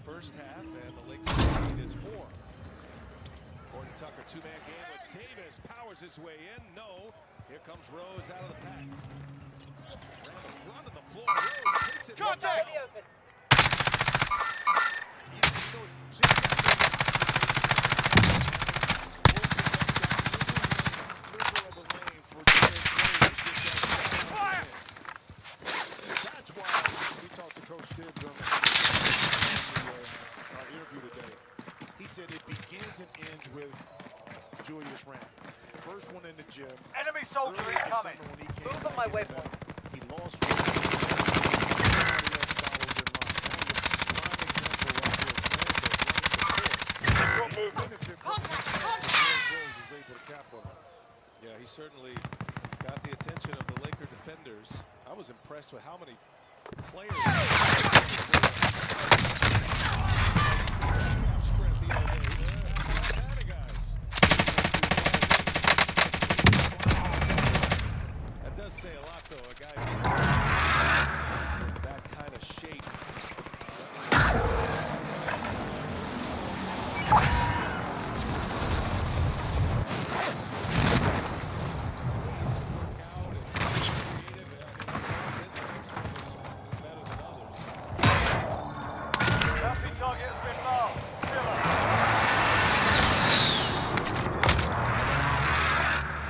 first half, and the Lakers lead is 4. Gordon Tucker, two-man game with Davis, powers his way in. No, here comes Rose out of the pack. Ran the front of the floor. Rose takes it. Contact! That's why we talked to Coach Tibbs on our interview today. He said it begins and ends with Julius Randle. First one in the gym. Enemy soldier incoming. Move on my waypoint. He lost. Yeah, he certainly got the attention of the Laker defenders. I was impressed with how many players spread the other way. That does say a lot, though. A guy with that kind of shape. Target has been marked.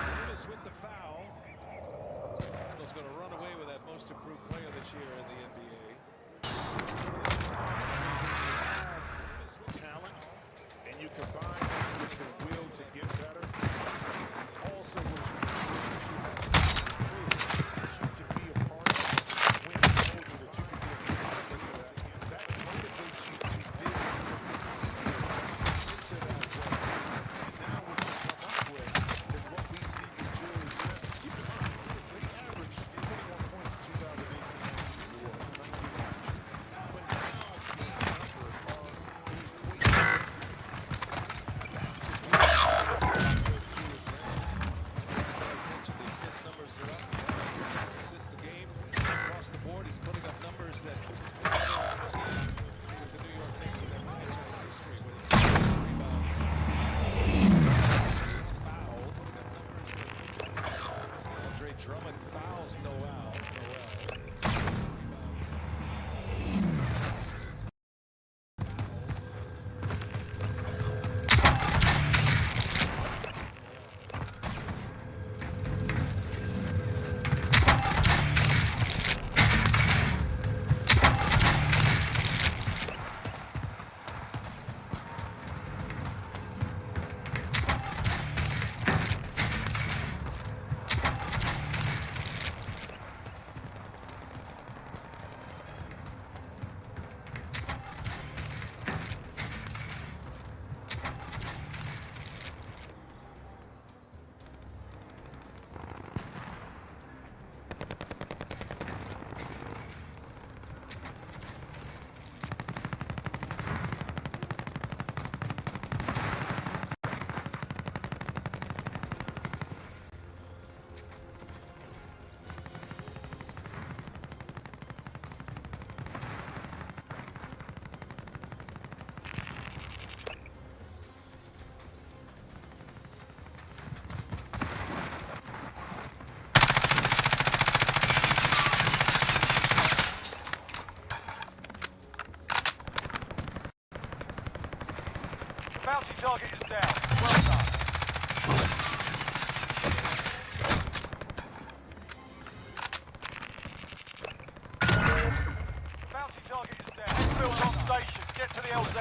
Davis with the foul. Randall's going to run away with that most improved player this year in the NBA. Talent, and you combine that with the will to get better. Also, you can be a part of winning culture, that you can be a part of that motivates you to dig into that way. And now what you come up with is what we see with Julius Randle. Keep in mind, they averaged 21 points in 2018. But now Drummond fouls Noel. Bounty target is down. Well done. Bounty target is down. Infield on station. Get to the LZ.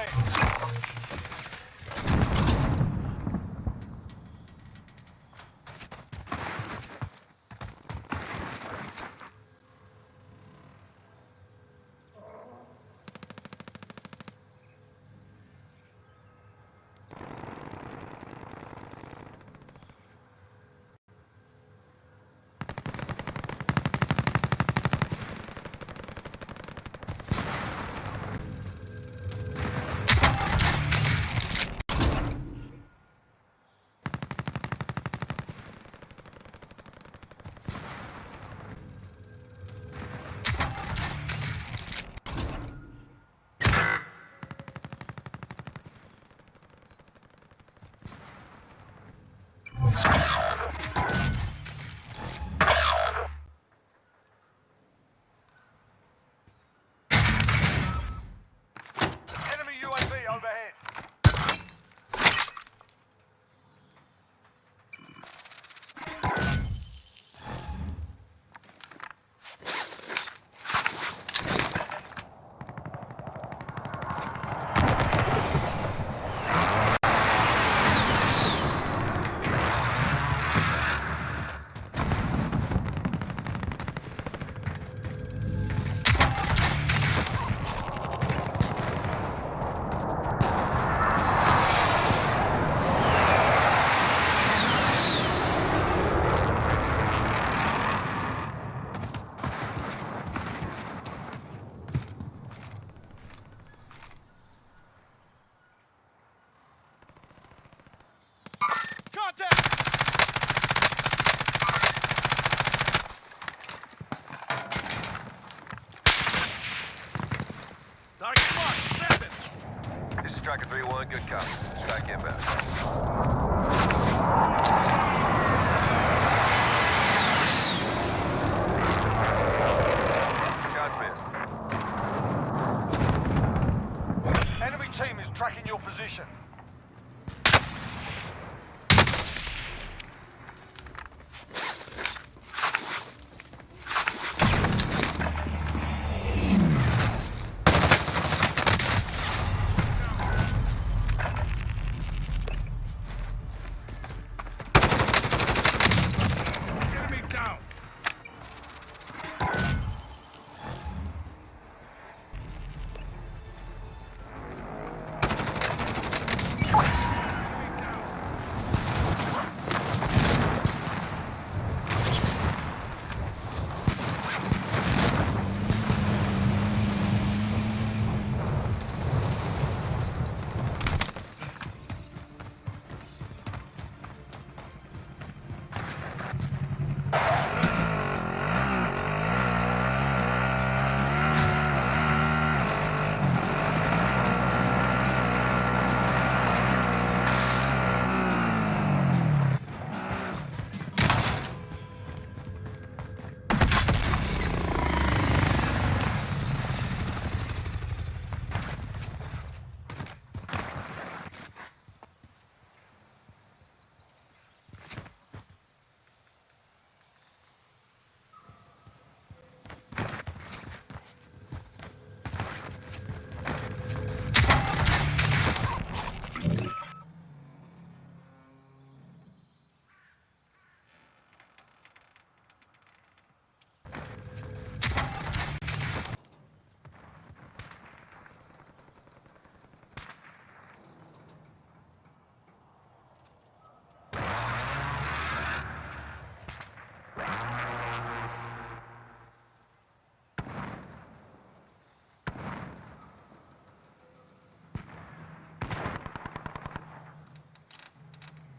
Tracker 3-1, good copy. Strike inbound. Shots missed. Enemy team is tracking your position.